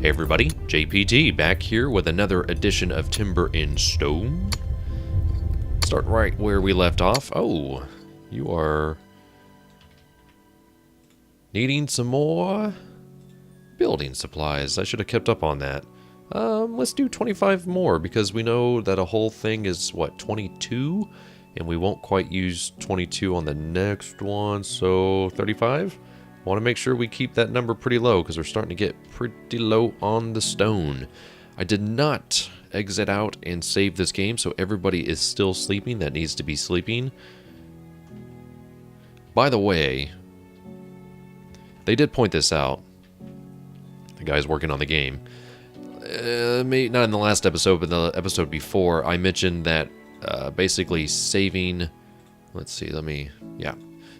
Hey everybody, JPT back here with another edition of Timber and Stone. Start right where we left off. Oh, you are needing some more building supplies. I should have kept up on that. Let's do 25 more because we know that a whole thing is, what, 22? And we won't quite use 22 on the next one, so 35? Want to make sure we keep that number pretty low because we're starting to get pretty low on the stone. I did not exit out and save this game, so everybody is still sleeping that needs to be sleeping. By the way, they did point this out. The guy's working on the game. Maybe not in the last episode, but the episode before, I mentioned that basically saving... Let's see,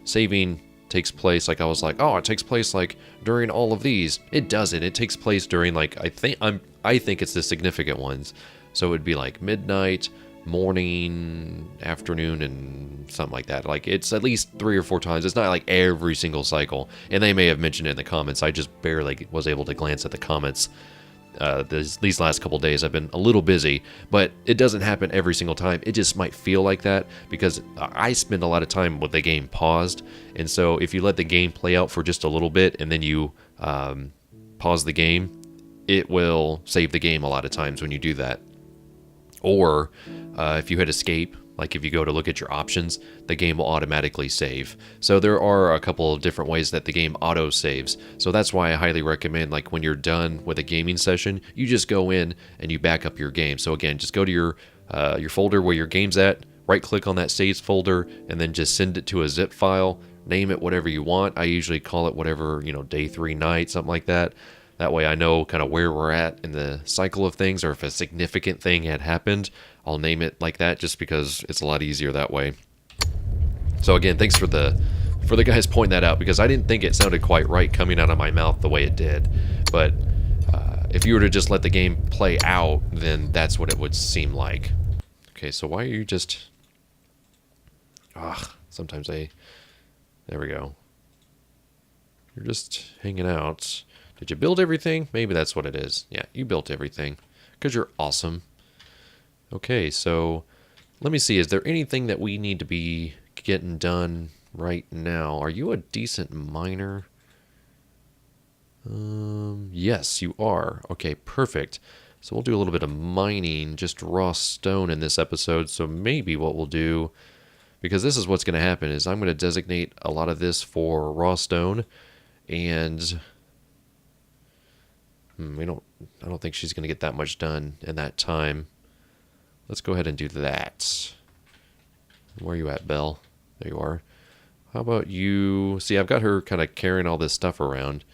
saving takes place, like I was like, oh, it takes place like during all of these. It doesn't. It takes place during, like, I think it's the significant ones. So it'd be like midnight, morning, afternoon, and something like that. Like, it's at least 3 or 4 times. It's not like every single cycle. And they may have mentioned it in the comments. I just barely was able to glance at the comments. These last couple days I've been a little busy, but it doesn't happen every single time. It just might feel like that because I spend a lot of time with the game paused, and so if you let the game play out for just a little bit and then you pause the game, it will save the game a lot of times when you do that. Or if you hit escape, like if you go to look at your options, the game will automatically save. So there are a couple of different ways that the game auto saves. So that's why I highly recommend, like, when you're done with a gaming session, you just go in and you back up your game. So again, just go to your folder where your game's at, right click on that saves folder, and then just send it to a zip file. Name it whatever you want. I usually call it whatever, day 3, night, something like that. That way I know kind of where we're at in the cycle of things, or if a significant thing had happened, I'll name it like that just because it's a lot easier that way. So again, thanks for the guys pointing that out, because I didn't think it sounded quite right coming out of my mouth the way it did. But if you were to just let the game play out, then that's what it would seem like. Okay, so why are you just... sometimes there we go. You're just hanging out. Did you build everything? Maybe that's what it is. Yeah, you built everything because you're awesome. Okay, so let me see. Is there anything that we need to be getting done right now? Are you a decent miner? Yes, you are. Okay, perfect. So we'll do a little bit of mining, just raw stone in this episode. So maybe what we'll do, because this is what's going to happen, is I'm going to designate a lot of this for raw stone, and I don't think she's going to get that much done in that time. Let's go ahead and do that. Where are you at, Belle? There you are. How about you? See, I've got her kind of carrying all this stuff around.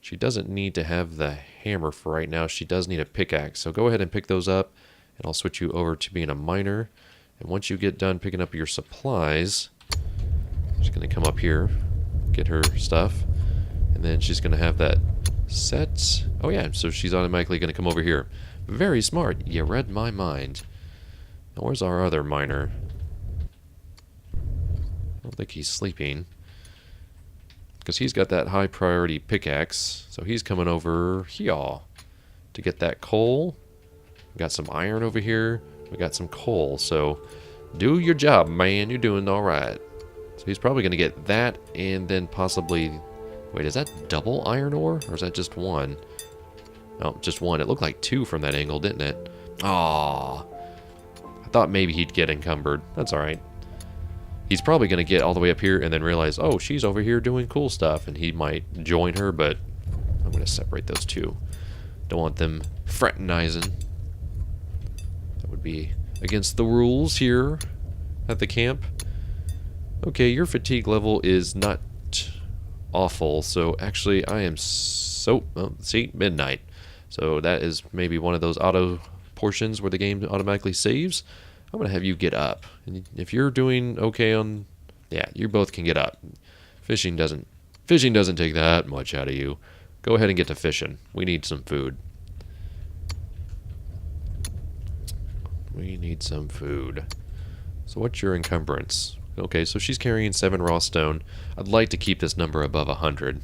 She doesn't need to have the hammer for right now. She does need a pickaxe. So go ahead and pick those up, and I'll switch you over to being a miner. And once you get done picking up your supplies, she's going to come up here, get her stuff, and then she's going to have that set. Oh yeah, so she's automatically going to come over here. Very smart. You read my mind. Now where's our other miner? I don't think he's sleeping, because he's got that high priority pickaxe. So he's coming over here to get that coal. We got some iron over here. We got some coal. So do your job, man. You're doing all right. So he's probably going to get that, and then possibly... Wait, is that double iron ore, or is that just one? No, just one. It looked like 2 from that angle, didn't it? Aww. I thought maybe he'd get encumbered. That's alright. He's probably going to get all the way up here and then realize, oh, she's over here doing cool stuff, and he might join her, but I'm going to separate those two. Don't want them fraternizing. That would be against the rules here at the camp. Okay, your fatigue level is not awful, so actually I am see, midnight. So that is maybe one of those auto portions where the game automatically saves. I'm gonna have you get up, and if you're doing okay on, yeah, you both can get up. Fishing doesn't take that much out of you. Go ahead and get to fishing. We need some food. We need some food. So what's your encumbrance? Okay, so she's carrying 7 raw stone. I'd like to keep this number above 100.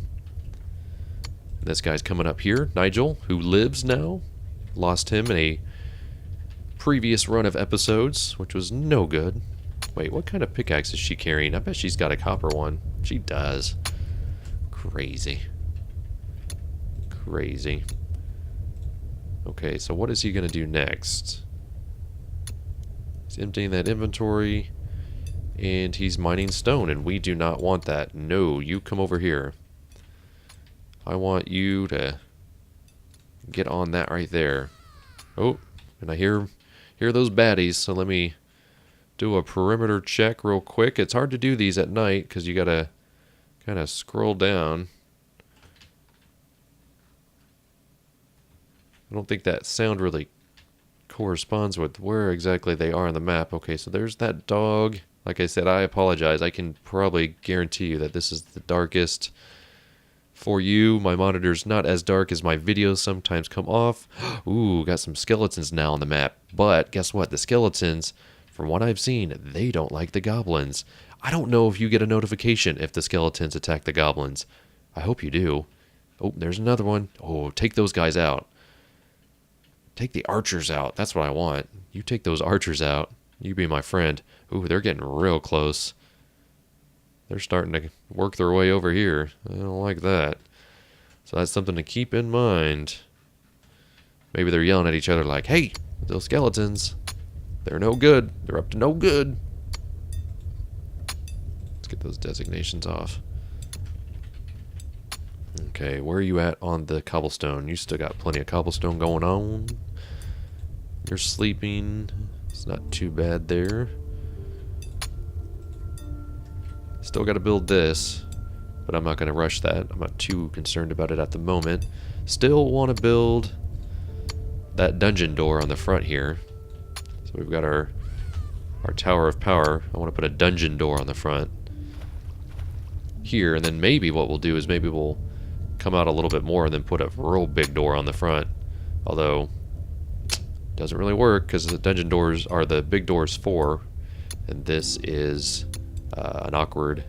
This guy's coming up here, Nigel, who lives now. Lost him in a previous run of episodes, which was no good. Wait, what kind of pickaxe is she carrying? I bet she's got a copper one. She does. Crazy. Crazy. Okay, so what is he going to do next? He's emptying that inventory, and he's mining stone, and we do not want that. No, you come over here. I want you to get on that right there. Oh, and I hear those baddies, so let me do a perimeter check real quick. It's hard to do these at night because you gotta kind of scroll down. I don't think that sound really corresponds with where exactly they are on the map. Okay, so there's that dog. Like I said, I apologize. I can probably guarantee you that this is the darkest for you. My monitor's not as dark as my videos sometimes come off. Ooh, got some skeletons now on the map. But guess what? The skeletons, from what I've seen, they don't like the goblins. I don't know if you get a notification if the skeletons attack the goblins. I hope you do. Oh, there's another one. Oh, take those guys out. Take the archers out. That's what I want. You take those archers out. You be my friend. Ooh, they're getting real close. They're starting to work their way over here. I don't like that. So that's something to keep in mind. Maybe they're yelling at each other like, hey, those skeletons, they're no good. They're up to no good. Let's get those designations off. Okay, where are you at on the cobblestone? You still got plenty of cobblestone going on. You're sleeping. It's not too bad there. Still got to build this, but I'm not going to rush that. I'm not too concerned about it at the moment. Still want to build that dungeon door on the front here. So we've got our tower of power. I want to put a dungeon door on the front here, and then maybe what we'll do is maybe we'll come out a little bit more and then put a real big door on the front. Although, it doesn't really work because the dungeon doors are the big doors 4, and this is an awkward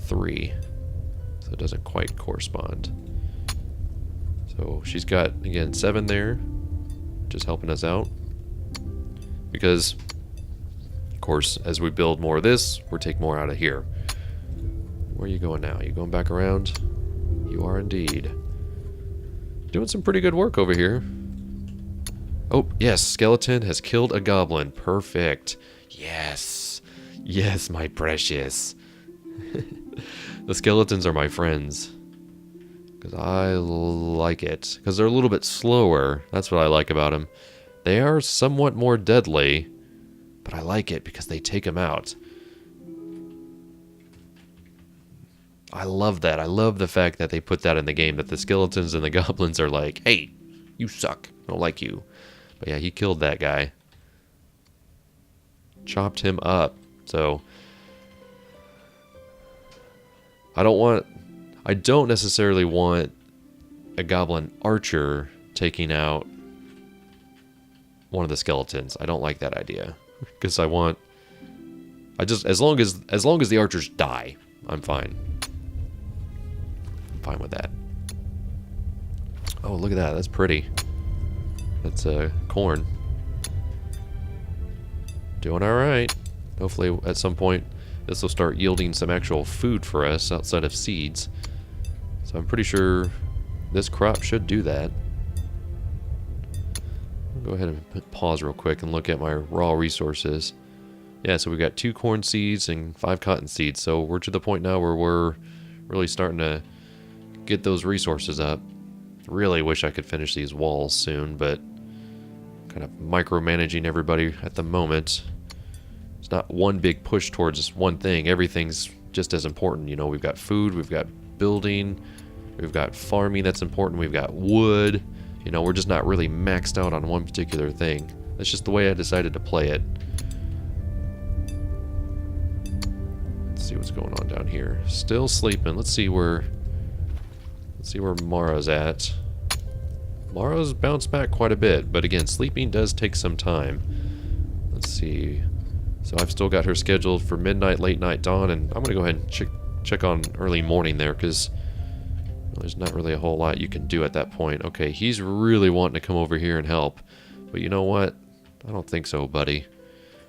3. So it doesn't quite correspond. So she's got, again, 7 there, just helping us out. Because, of course, as we build more of this, we'll take more out of here. Where are you going now? You going back around? You are indeed. Doing some pretty good work over here. Oh, yes, skeleton has killed a goblin. Perfect. Yes. Yes, my precious. The skeletons are my friends. Because I like it. Because they're a little bit slower. That's what I like about them. They are somewhat more deadly. But I like it because they take them out. I love that. I love the fact that they put that in the game. That the skeletons and the goblins are like, hey, you suck. I don't like you. But yeah, he killed that guy. Chopped him up. So I don't necessarily want a goblin archer taking out one of the skeletons. I don't like that idea. Because as long as the archers die, I'm fine. I'm fine with that. Oh, look at that. That's pretty. That's corn. Doing alright. Hopefully at some point this will start yielding some actual food for us outside of seeds. So I'm pretty sure this crop should do that. I'll go ahead and pause real quick and look at my raw resources. Yeah, so we've got 2 corn seeds and 5 cotton seeds. So we're to the point now where we're really starting to get those resources up. Really wish I could finish these walls soon, but kind of micromanaging everybody at the moment. It's not one big push towards one thing. Everything's just as important. You know, we've got food, we've got building, we've got farming that's important, we've got wood. You know, we're just not really maxed out on one particular thing. That's just the way I decided to play it. Let's see what's going on down here. Still sleeping. Let's see where Mara's at. Mara's bounced back quite a bit, but again, sleeping does take some time. Let's see. So I've still got her scheduled for midnight, late night, dawn, and I'm going to go ahead and check on early morning there, because Well, there's not really a whole lot you can do at that point. Okay, he's really wanting to come over here and help. But you know what? I don't think so, buddy.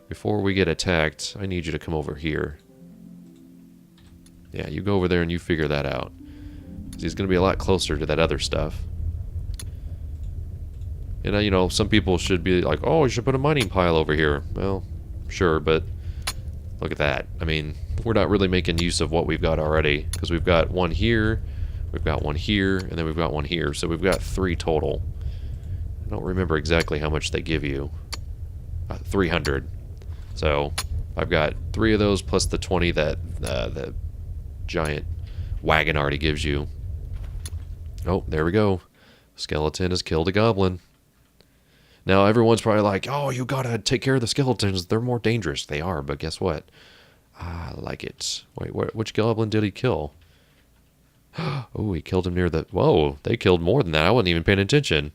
Before we get attacked, I need you to come over here. Yeah, you go over there and you figure that out. 'Cause he's going to be a lot closer to that other stuff. And, you know, some people should be like, oh, you should put a mining pile over here. Well, sure, but look at that. I mean, we're not really making use of what we've got already. Because we've got one here, we've got one here, and then we've got one here. So we've got 3 total. I don't remember exactly how much they give you. 300. So I've got 3 of those plus the 20 that the giant wagon already gives you. Oh, there we go. Skeleton has killed a goblin. Now everyone's probably like, oh, you gotta take care of the skeletons. They're more dangerous. They are, but guess what? I like it. Wait, which goblin did he kill? Oh, he killed him near the... Whoa, they killed more than that. I wasn't even paying attention.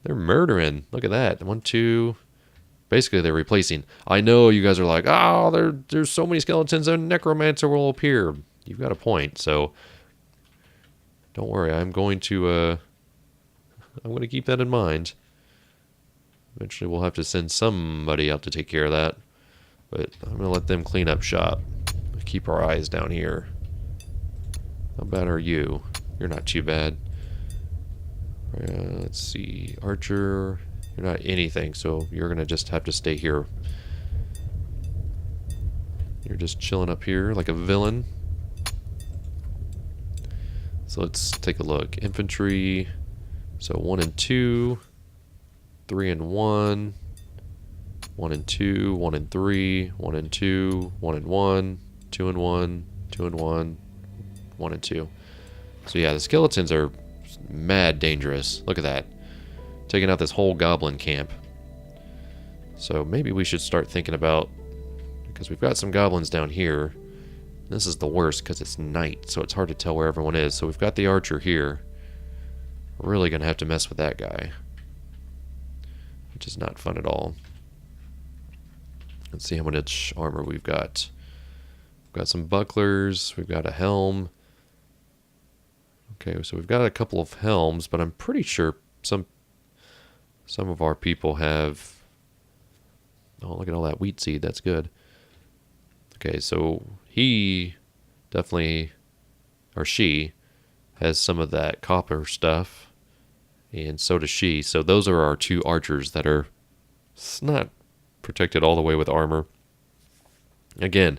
They're murdering. Look at that. 1, 2... Basically, they're replacing. I know you guys are like, oh, there's so many skeletons, a necromancer will appear. You've got a point, so don't worry. I'm going to keep that in mind. Eventually, we'll have to send somebody out to take care of that. But I'm going to let them clean up shop. Keep our eyes down here. How bad are you? You're not too bad. Let's see. Archer... You're not anything, so you're going to just have to stay here. You're just chilling up here like a villain. So let's take a look. Infantry. So 1 and 2. 3 and 1. 1 and 2. 1 and 3. 1 and 2. 1 and 1. 2 and 1. 2 and 1. 1 and 2. So yeah, the skeletons are mad dangerous. Look at that. Taking out this whole goblin camp. So maybe we should start thinking about, because we've got some goblins down here. This is the worst because it's night, so it's hard to tell where everyone is. So we've got the archer here. We're really going to have to mess with that guy, which is not fun at all. Let's see how much armor we've got. We've got some bucklers. We've got a helm. Okay, so we've got a couple of helms, but I'm pretty sure some of our people have... Oh, look at all that wheat seed. That's good. Okay, so he definitely, or she, has some of that copper stuff, and so does she. So those are our 2 archers that are not protected all the way with armor. Again,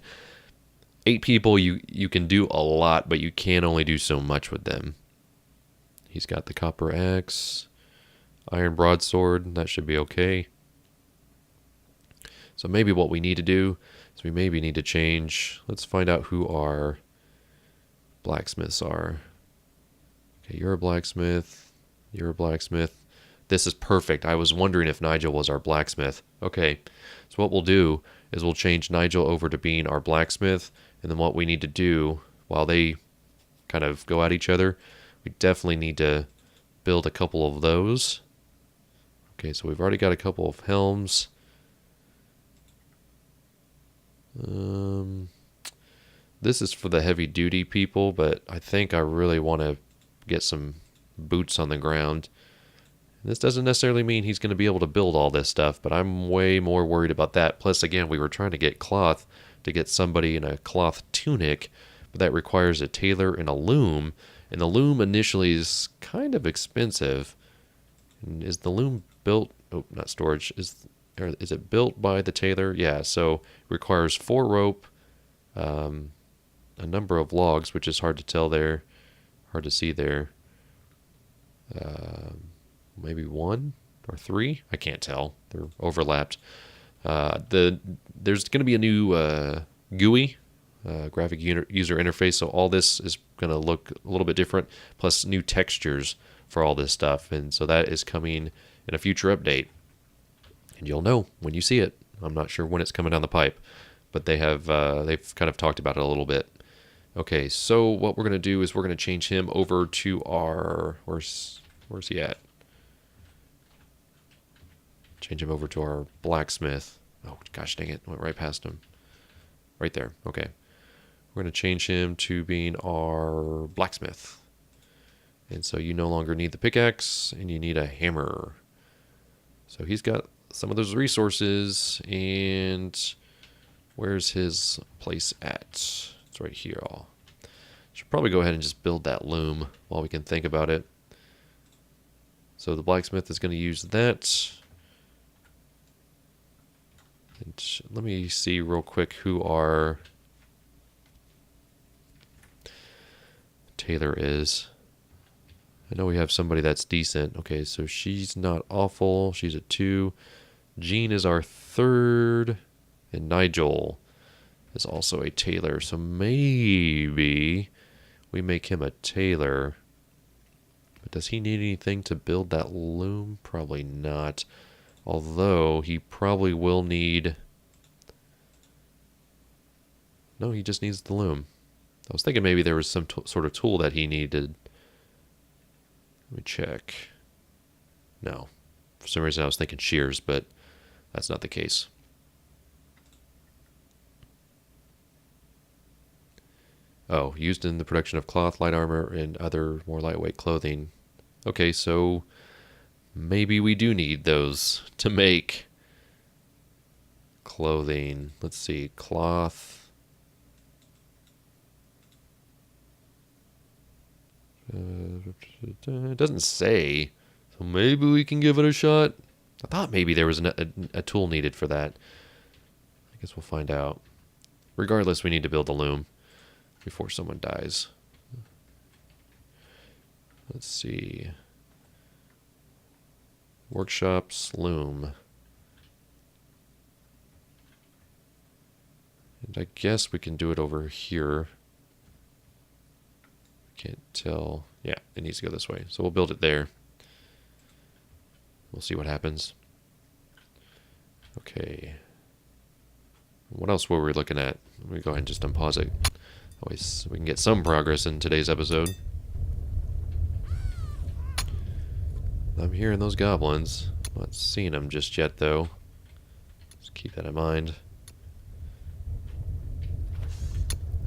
8 people, you can do a lot, but you can only do so much with them. He's got the copper axe. Iron broadsword, that should be okay. So maybe what we need to do is we maybe need to change. Let's find out who our blacksmiths are. Okay, you're a blacksmith. You're a blacksmith. This is perfect. I was wondering if Nigel was our blacksmith. Okay, so what we'll do is we'll change Nigel over to being our blacksmith. And then what we need to do while they kind of go at each other, we definitely need to build a couple of those. Okay, so we've already got a couple of helms. This is for the heavy duty people, but I think I really want to get some boots on the ground. This doesn't necessarily mean he's going to be able to build all this stuff, but I'm way more worried about that. Plus, again, we were trying to get cloth to get somebody in a cloth tunic, but that requires a tailor and a loom, and the loom initially is kind of expensive. And is the loom built? Oh, not storage. Is it built by the tailor? Yeah, so it requires 4 rope, a number of logs, which is hard to tell there, hard to see there. Maybe 1 or 3? I can't tell. They're overlapped. There's going to be a new GUI, graphic user interface, so all this is going to look a little bit different, plus new textures for all this stuff, and so that is coming in a future update, and you'll know when you see it. I'm not sure when it's coming down the pipe, but they've kind of talked about it a little bit. Okay, so what we're going to do is we're going to change him over to our... Where's he at? Change him over to our blacksmith. Oh, gosh dang it. Went right past him. Right there. Okay. We're going to change him to being our blacksmith. And so you no longer need the pickaxe, and you need a hammer. So he's got some of those resources, and where's his place at? It's right here. Should probably go ahead and just build that loom while we can think about it. So the blacksmith is going to use that. And let me see real quick who our tailor is. I know we have somebody that's decent. Okay, so she's not awful. She's a 2. Jean is our 3rd. And Nigel is also a tailor. So maybe we make him a tailor. But does he need anything to build that loom? Probably not. Although he probably will need... No, he just needs the loom. I was thinking maybe there was some sort of tool that he needed. Let me check. No. For some reason I was thinking shears, but that's not the case. Oh, used in the production of cloth, light armor, and other more lightweight clothing. Okay, so maybe we do need those to make clothing. Let's see, cloth. It doesn't say, so maybe we can give it a shot. I thought maybe there was a tool needed for that. I guess we'll find out. Regardless, we need to build a loom before someone dies. Let's see. Workshops, loom. And I guess we can do it over here. Can't tell. Yeah, it needs to go this way. So we'll build it there. We'll see what happens. Okay. What else were we looking at? Let me go ahead and just unpause it. Always, we can get some progress in today's episode. I'm hearing those goblins. I'm not seeing them just yet, though. Just keep that in mind.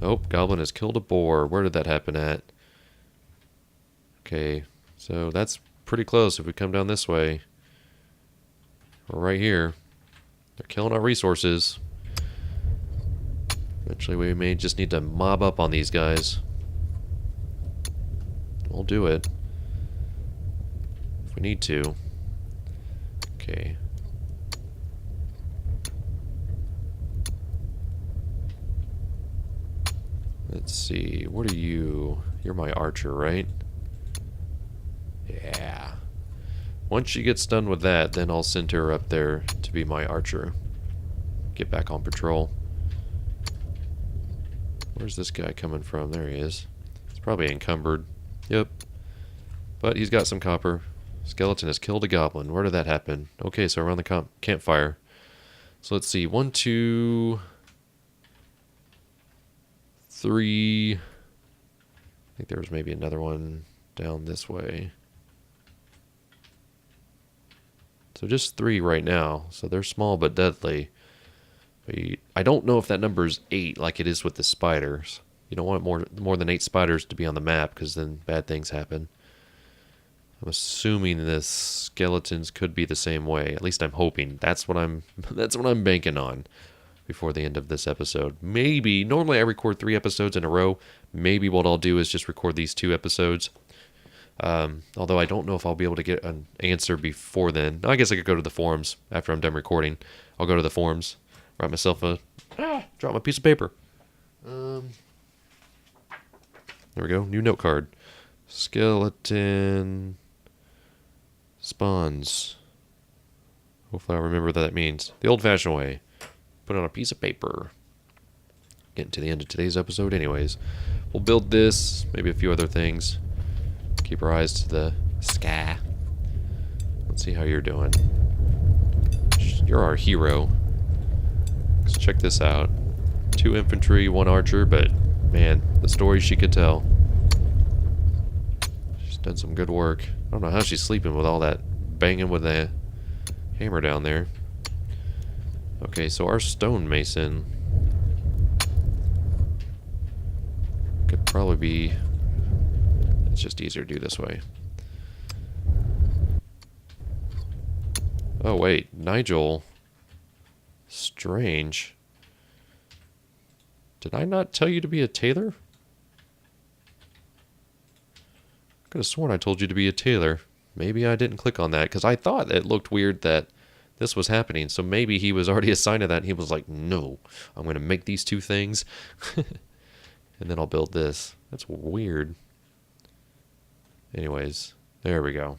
Oh, goblin has killed a boar. Where did that happen at? Okay, so that's pretty close if we come down this way. We're right here. They're killing our resources. Eventually we may just need to mob up on these guys. We'll do it. If we need to. Okay. Let's see. What are you? You're my archer, right? Yeah. Once she gets done with that, then I'll send her up there to be my archer. Get back on patrol. Where's this guy coming from? There he is. He's probably encumbered. Yep. But he's got some copper. Skeleton has killed a goblin. Where did that happen? Okay, so around the campfire. So let's see. 1, 2, 3. I think there was maybe another one down this way. So just 3 right now. So they're small but deadly. I don't know if that number is 8 like it is with the spiders. You don't want more than 8 spiders to be on the map because then bad things happen. I'm assuming the skeletons could be the same way. At least I'm hoping. That's what I'm banking on before the end of this episode. Maybe normally I record 3 episodes in a row. Maybe what I'll do is just record these 2 episodes. Although I don't know if I'll be able to get an answer before then. I guess I could go to the forums after I'm done recording. I'll go to the forums, write myself drop my piece of paper. There we go, new note card. Skeleton spawns. Hopefully I'll remember what that means. The old-fashioned way. Put it on a piece of paper. Getting to the end of today's episode anyways. We'll build this, maybe a few other things. Keep our eyes to the sky. Let's see how you're doing. You're our hero. Let's check this out. 2 infantry, 1 archer, but man, the story she could tell. She's done some good work. I don't know how she's sleeping with all that banging with the hammer down there. Okay, so our stonemason could probably be It's just easier to do this way. Oh, wait. Nigel. Strange. Did I not tell you to be a tailor? I could have sworn I told you to be a tailor. Maybe I didn't click on that, because I thought it looked weird that this was happening. So maybe he was already assigned to that, and he was like, no, I'm going to make these two things, and then I'll build this. That's weird. Anyways, there we go.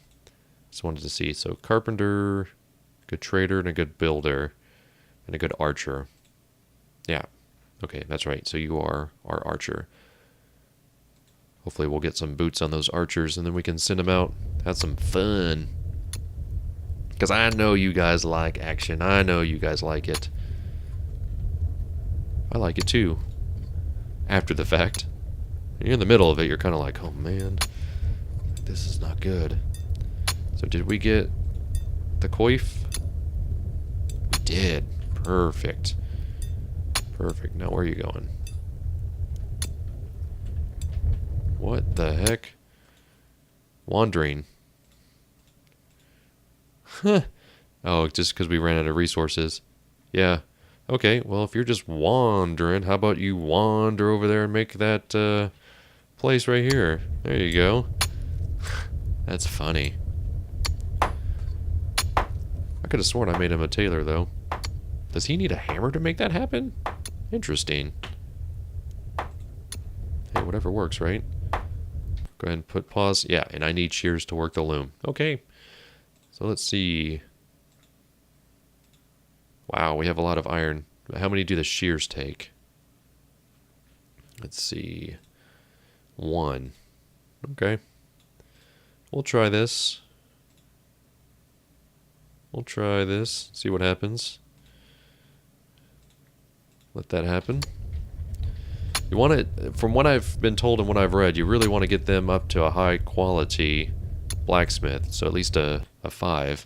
Just wanted to see. So carpenter, good trader, and a good builder, and a good archer. Yeah. Okay, that's right. So you are our archer. Hopefully we'll get some boots on those archers, and then we can send them out, have some fun. Because I know you guys like action. I know you guys like it. I like it too. After the fact. When you're in the middle of it, you're kind of like, oh man, this is not good. So did we get the coif? We did. Perfect. Perfect. Now where are you going? What the heck? Wandering. Huh. Oh, just because we ran out of resources. Yeah. Okay, well, if you're just wandering, how about you wander over there and make that place right here? There you go. That's funny. I could have sworn I made him a tailor, though. Does he need a hammer to make that happen? Interesting. Hey, whatever works, right? Go ahead and put pause. Yeah, and I need shears to work the loom. Okay. So let's see. Wow, we have a lot of iron. How many do the shears take? Let's see. 1. Okay. We'll try this. We'll try this. See what happens. Let that happen. You want it, from what I've been told and what I've read, you really want to get them up to a high quality blacksmith. So at least a 5.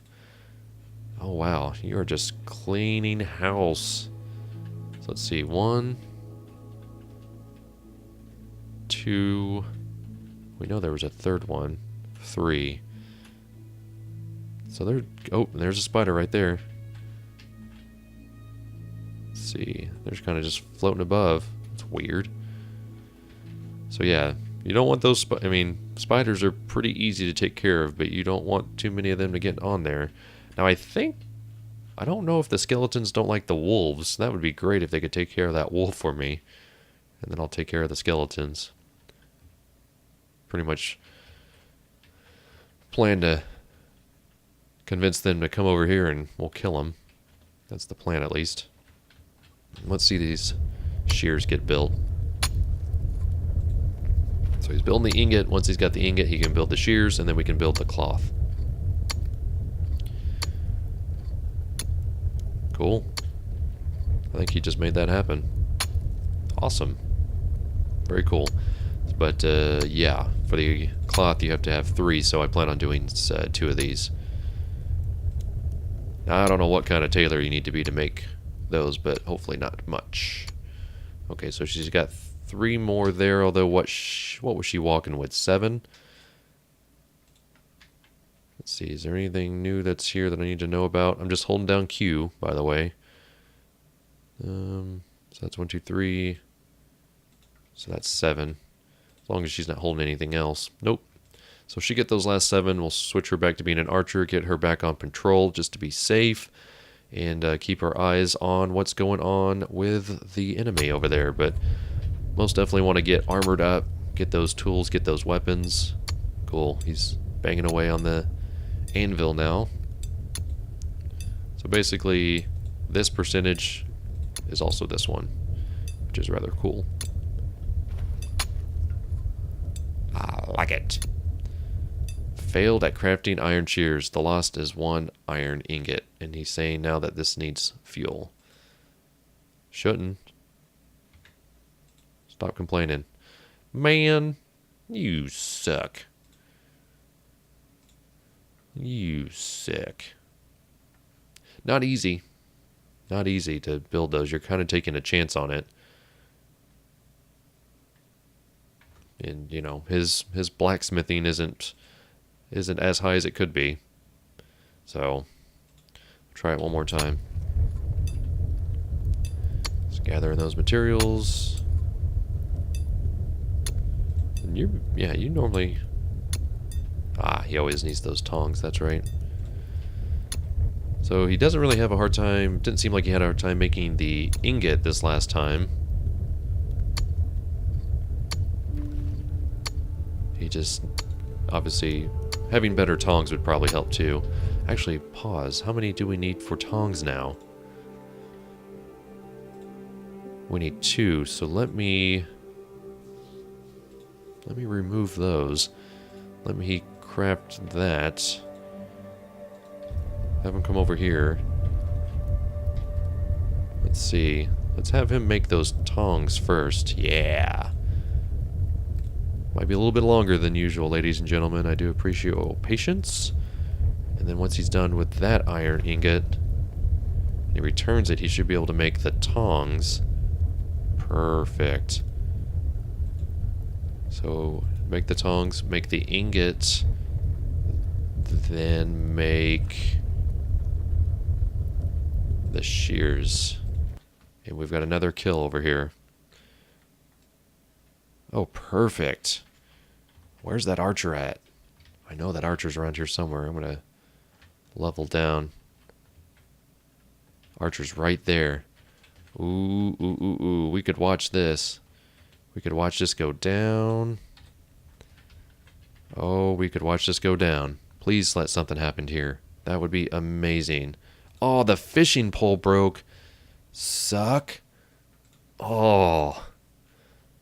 Oh wow, you are just cleaning house. So let's see, 1, 2, we know there was a third one, 3. So there, oh, there's a spider right there. Let's see, they're kind of just floating above. It's weird. So yeah, you don't want those, I mean, spiders are pretty easy to take care of, but you don't want too many of them to get on there. Now I don't know if the skeletons don't like the wolves. That would be great if they could take care of that wolf for me. And then I'll take care of the skeletons. Pretty much plan to convince them to come over here and we'll kill them. That's the plan at least. Let's see these shears get built. So he's building the ingot. Once he's got the ingot, he can build the shears, and then we can build the cloth. Cool. I think he just made that happen. Awesome. Very cool. But, yeah, for the cloth you have to have 3, so I plan on doing 2 of these. Now, I don't know what kind of tailor you need to be to make those, but hopefully not much. Okay, so she's got 3 more there, although what was she walking with? 7? Let's see, is there anything new that's here that I need to know about? I'm just holding down Q, by the way. So that's 1, 2, 3. So that's 7. As long as she's not holding anything else. Nope. So if she get those last 7, we'll switch her back to being an archer, get her back on patrol just to be safe, and keep our eyes on what's going on with the enemy over there. But most definitely want to get armored up, get those tools, get those weapons. Cool. He's banging away on the anvil now. So basically, this percentage is also this one, which is rather cool. I like it. Failed at crafting iron shears. The lost is 1 iron ingot. And he's saying now that this needs fuel. Shouldn't. Stop complaining. Man, you suck. You sick. Not easy. Not easy to build those. You're kind of taking a chance on it. And, you know, his blacksmithing isn't as high as it could be. So, try it one more time. Just gathering those materials. And you normally... Ah, he always needs those tongs, that's right. So he doesn't really have a hard time, didn't seem like he had a hard time making the ingot this last time. He just, obviously, having better tongs would probably help too. Actually, pause. How many do we need for tongs now? We need 2, so let me remove those. Let me craft that. Have him come over here. Let's see. Let's have him make those tongs first. Yeah. Might be a little bit longer than usual, ladies and gentlemen. I do appreciate your patience. And then once he's done with that iron ingot, and he returns it, he should be able to make the tongs. Perfect. So, make the tongs, make the ingot, then make the shears. And we've got another kill over here. Oh, perfect. Where's that archer at? I know that archer's around here somewhere. I'm going to level down. Archer's right there. Ooh, ooh, ooh, ooh. We could watch this. We could watch this go down. Oh, we could watch this go down. Please let something happen here. That would be amazing. Oh, the fishing pole broke. Suck. Oh.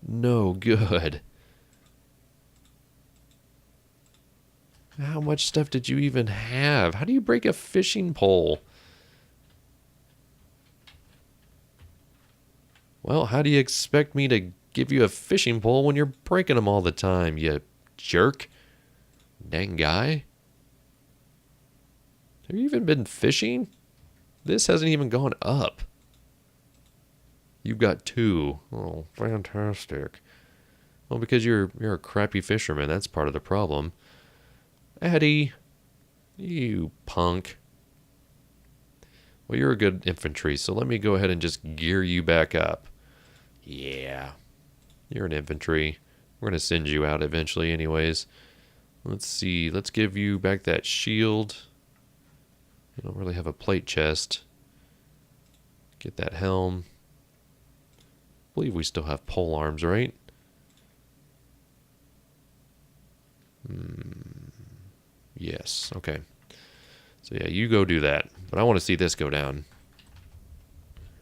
No good. How much stuff did you even have? How do you break a fishing pole? Well, how do you expect me to give you a fishing pole when you're breaking them all the time, you jerk? Dang guy. Have you even been fishing? This hasn't even gone up. You've got 2. Oh, fantastic. Well, because you're a crappy fisherman, that's part of the problem. Eddie, you punk. Well, you're a good infantry, so let me go ahead and just gear you back up. Yeah, you're an infantry. We're going to send you out eventually anyways. Let's see, let's give you back that shield. You don't really have a plate chest. Get that helm. I believe we still have pole arms, right? Yes, okay. So yeah, you go do that. But I want to see this go down.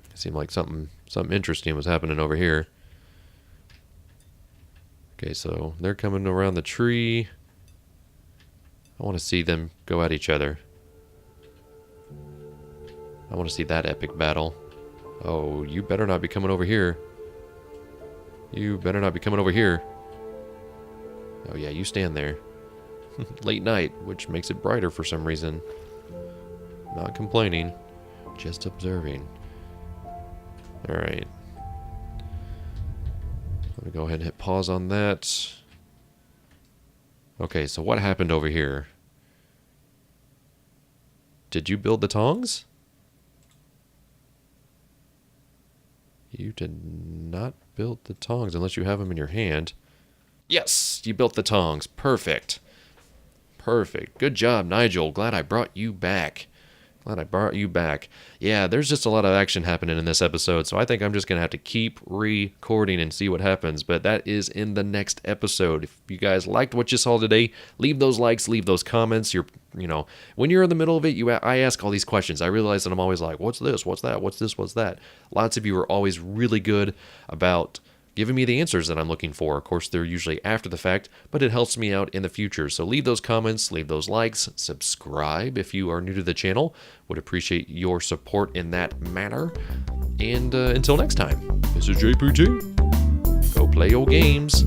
It seemed like something interesting was happening over here. Okay, so they're coming around the tree. I want to see them go at each other. I want to see that epic battle. Oh, you better not be coming over here. You better not be coming over here. Oh yeah, you stand there. Late night, which makes it brighter for some reason. Not complaining, just observing. Alright. Let me go ahead and hit pause on that. Okay, so what happened over here? Did you build the tongs? You did not build the tongs unless you have them in your hand. Yes, you built the tongs. Perfect. Perfect. Good job, Nigel. Glad I brought you back. Glad I brought you back. Yeah, there's just a lot of action happening in this episode, so I think I'm just going to have to keep recording and see what happens, but that is in the next episode. If you guys liked what you saw today, leave those likes, leave those comments. When you're in the middle of it, I ask all these questions. I realize that I'm always like, what's this? What's that? What's this? What's that? Lots of you are always really good about giving me the answers that I'm looking for. Of course, they're usually after the fact, but it helps me out in the future. So leave those comments, leave those likes, subscribe if you are new to the channel. Would appreciate your support in that manner. And until next time, this is JPG. Go play your games.